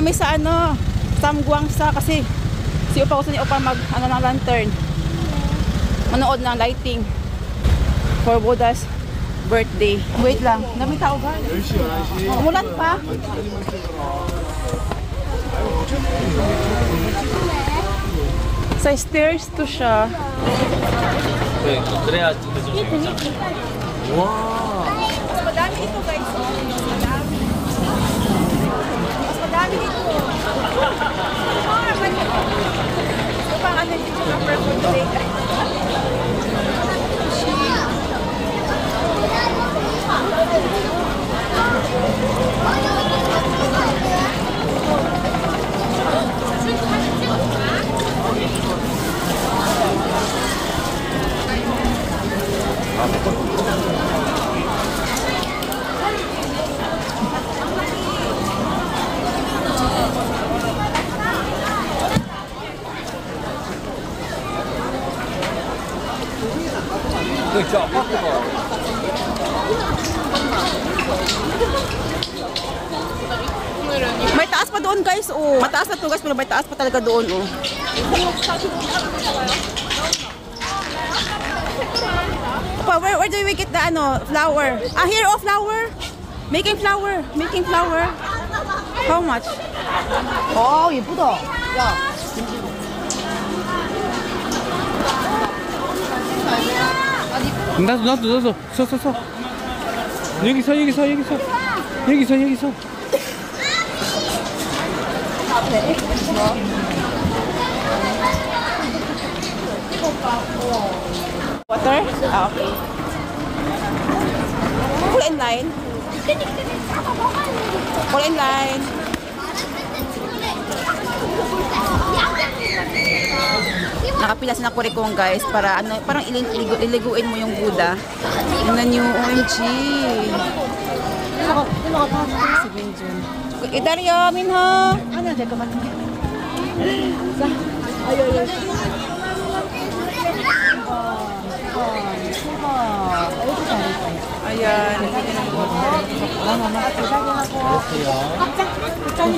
kami sa ano, Samguangsa kasi si Opa gusto ni Opa mag ano ng lantern. Manood ng lighting for Buddha's birthday. Wait lang, dami tao ba? Umulan pa. Sa stairs to siya. Wow! Mas madami ito guys. Mas madami. Mas madami ito. So pang ano yung number for today. Good job, possible. May taas pa doon guys, oh. Mataas na to guys, pero may taas pa talaga doon, oh. Opa, where do we get the ano, flower? Ah, here, oh, flower. Making flower. Making flower. How much? 아 예쁘다. 야. 나도 서. 여기서. Water? Ah, okay. Full in line. Full in line. Nakapila si Kurikong guys para ano, parang iliguin mo yung Buddha. Tingnan niyo, OMG. Si Benjun. Idaryo, Minho. 아니야 잠깐만. Ayan.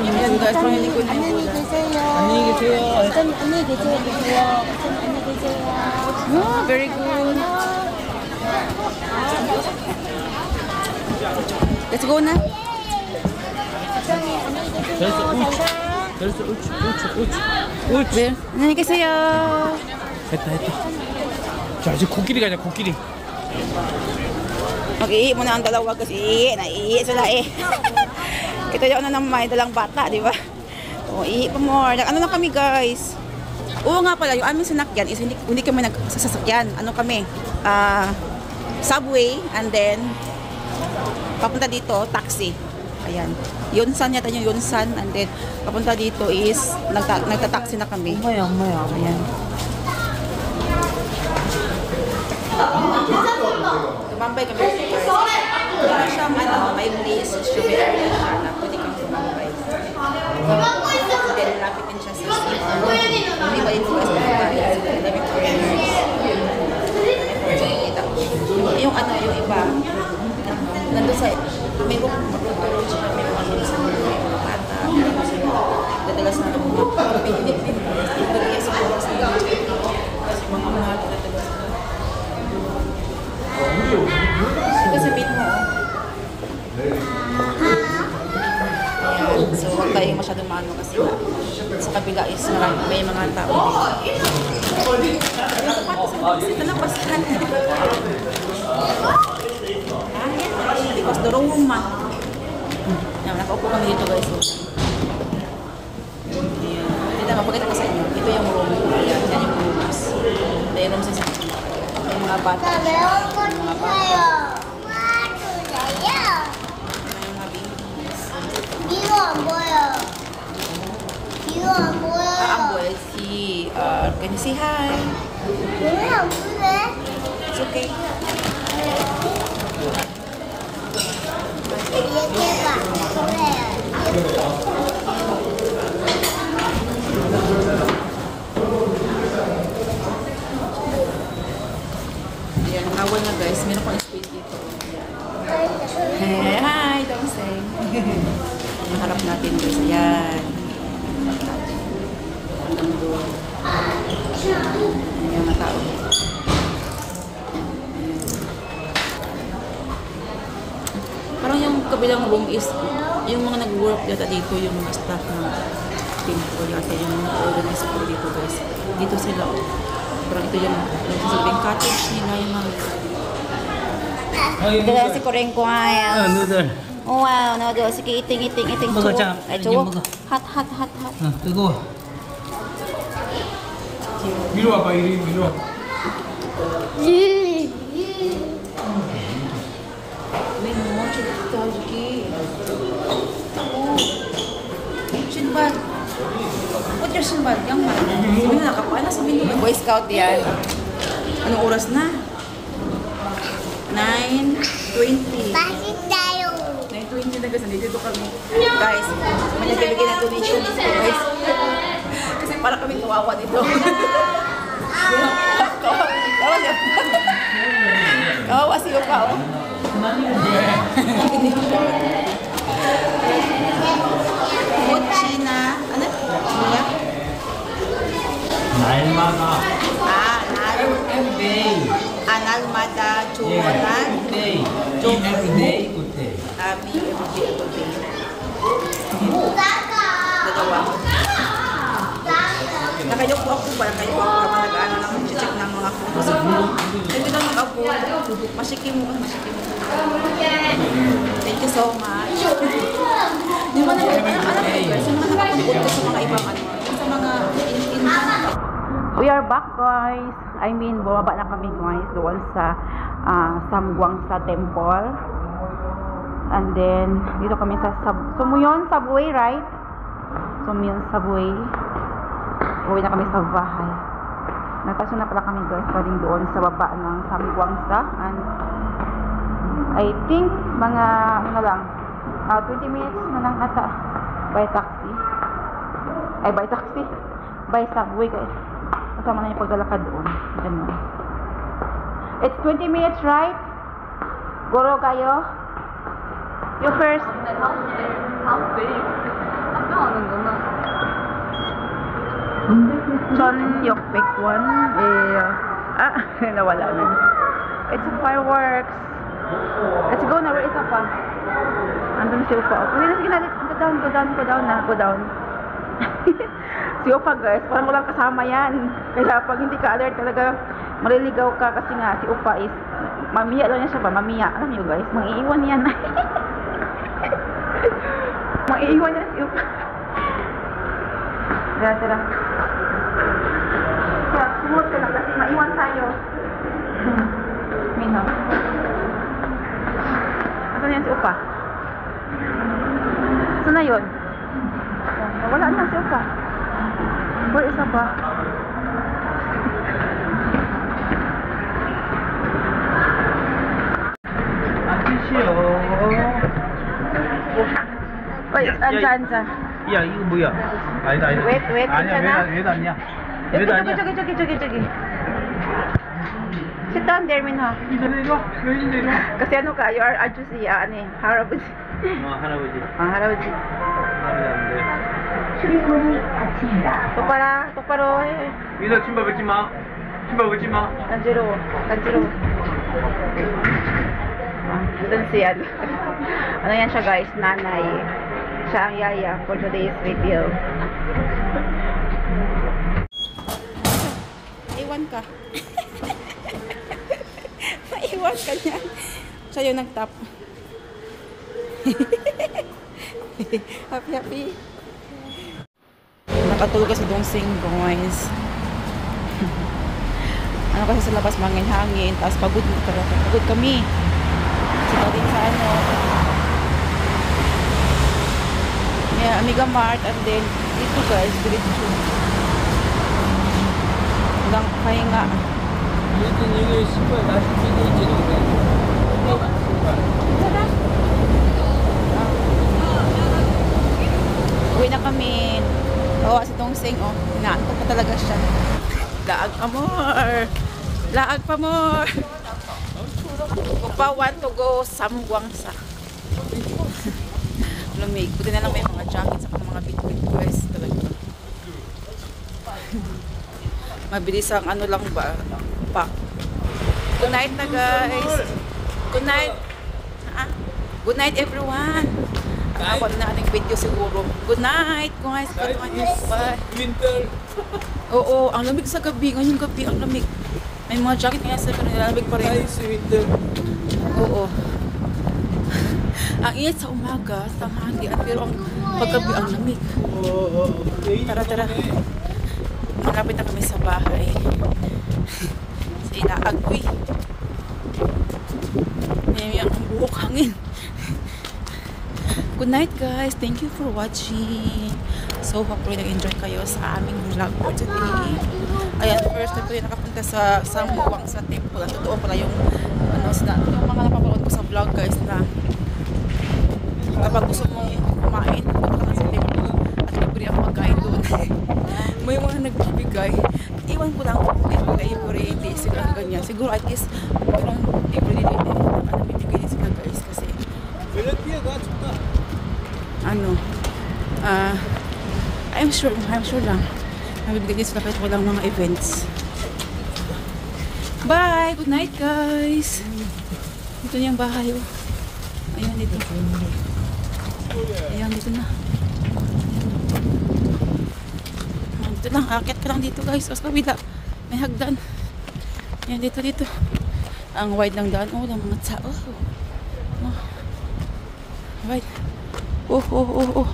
Ayan guys, parang iliguin mo yung Buddha. 안녕히 계세요. Oh, very good. Let's go na. 됐어. 네. 안녕히 계세요. 됐다. 자, 이제 코끼리 가자, 코끼리. Mag-ihi muna ang dalawa kasi naiihi sila eh. Ito yung ano naman, dalang bata, di ba? O, ihi pa more. Ano na kami guys? Oo nga pala, yung aming sinakyan is hindi kami nagsasasakyan. Ano kami? Subway and then papunta dito, taxi. Ayan. Yunsan yata yung Yunsan and then papunta dito is nagta-taxi na kami. 엄마야. Ayan. Tumambay kami. Wala siyang ano, may place, sugar area siya na pwede kang tumambay. And then lapitin siya sa seafloor. Hindi ba yung guys na bahay? Dami foreigners. Yung ano, yung iba, nandun sa, may magtuturo siya, may mga sa mga bata, dadalas na ng mga pinipin. Dadalas sa mga sa kasi mga dadalas. Ito sabihin mo, so huwag tayong masyadong maano kasi sa kabila is may mga tao din. Ito na pasahan. Because the room yan, nakaupo kami dito guys. Hindi na mapagkita ko sa inyo. Ito yung room. Yan yung rooms. May room sa sakit. May mga bata. Ang boy, can you say hi? It's okay. Ayan, nakawal na guys. Meron pang space dito. Hey, hi, don't say. yung harap natin guys. Ayan. Hanggang doon. Ayan yung mga tao. Parang yung kabilang room is yung mga nag-work yata dito, yung mga staff ng temple yata, yung mga organize po dito guys. Dito sila. Parang ito yung nagsasalbing cottage nila yung mga. Ito lang si Koreng ko nga. noodle. Oh, wow, noodles. Sige, iting. Baga, Chang. Ay, Yan, chuwok. baga. Hot. 뜨거워. 이리 와봐, 이리 와. May mga chikaji. Oh. Sinbad. What your sinbad? Yang man. Sabi na nakapala, sabi nila. Boy Scout yan. Anong oras na? 9:20. Bakit tayo? 9:20 na guys, nandito kami. Guys, may nagbibigay ng donation dito guys. Kasi para kami kawawa dito. Kawawa si Opa, oh. Mochi na, ano? Ano? 날마다. Everyday. Analmada, Chumonan, Day. Eat everyday, good day. Abi, everyday. Dalawa. Nakayok po ako ba? Nakayok po ako nag-ano lang, check ng mga photos. Hindi lang mag-upload. Masikim mo. Thank you so much. Di ba naman, alam ko guys, yung mga nakapagod ko sa mga ibang ano, sa mga We are back guys. I mean, bumaba na kami guys doon sa Samguangsa Temple. And then, dito kami sa Sumuyon Subway, right? Sumuyon Subway. Uwi na kami sa bahay. Nagpasyon na pala kami guys galing doon sa baba ng Samguangsa. And I think mga ano lang 20 minutes na lang ata by taxi. Ay, by taxi. By subway guys. Kasama na yung paglalakad doon. Ganun. It's 20 minutes, right? Goro kayo? You first. Chon Yokpek 1. Nawala na. It's a fireworks. Let's go na. Where is pa? Andun si Upa. Sige na. Go down. Si Opa guys, parang walang kasama yan. Kaya pag hindi ka alert talaga, maliligaw ka kasi nga si Opa is, mamiya lang niya siya ba? Mamiya. Alam niyo guys, mag-iiwan yan. Mag-iiwan yan si Opa. Tara. Kaya, sumunod ka lang kasi maiwan tayo. Minaw. Asan yan si Opa? Saan na yun? Wala na si Opa. Where is Opa? Wait, 앉아. 야, 이거 뭐야? 아니다. Wait, 괜찮아? 왜도 아니야? 왜도 아니야? 저기. Sit down there, Minho. 이리 와. 왜 이리 와? Kasi ano ka, you are ajusi, harabouji. 할아버지. Harabouji. 할아버지. 똑바로 해. 민호 신발 벗지 마. Kanjiro. Doon si ano. Ano yan siya guys, nanay. Siya ang yaya for today's video. Iwan ka. Maiwan ka niyan. Siya yung nag-tap. Happy. Nakatulog kasi Dongsing guys. Ano kasi sa labas mangin-hangin, tapos pagod kami. Sila din sa ano. Yeah, Amiga Mart, and then dito guys, diretso. Hanggang pahinga. 얘도 이게 신발 다시 끼고 있지는 Uwi na kami. Oo, si Dongsing, oh. Inaantok pa talaga siya. Laag pa more. Opa want to go Samguangsa. lamig. Buti na lang may mga jackets at mga bitbit guys. Talaga. Mabilis ang ano lang ba? Pack. Good night na guys. Good night. Good night everyone. Ako na ating video siguro. Good night guys. Good night. Bye. Winter. Oo, ang lamig sa gabi. Ngayong gabi ang lamig. May mga jacket kaya sa kanila. Lamig pa rin. Ice winter. Oo. Ang init sa umaga, tanghalian, pero ang paggabi ang lamig. Tara, tara. Malapit na kami sa bahay. Sa Ilaagoy. May ang buhok hangin. Good night guys. Thank you for watching. So hopefully nag-enjoy kayo sa aming vlog for today. Ayan, first time ko yung nakapunta sa Sambuang sa temple. Ang totoo pala yung yung mga napapanood ko sa vlog guys na kapag gusto mong kumain, punta ka lang sa temple at libre ang pagkain doon. May mga nagbibigay. Iwan ko lang every day sila ganyan. Siguro at least parang every day nabibigay din sila guys kasi I'm sure lang nabibigay din sila kahit walang mga events. Bye! Good night guys! Dito na yung bahay oh. Ayan dito. Ayan dito na. Dito lang, akit ka lang dito guys. Sa kabila, may hagdan. Ayan dito. Ang wide ng daan. Oh, ng mga tao. Oh. Right. Oh.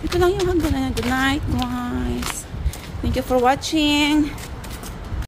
Dito lang yung hagdan. Ayan. Good night guys. Thank you for watching.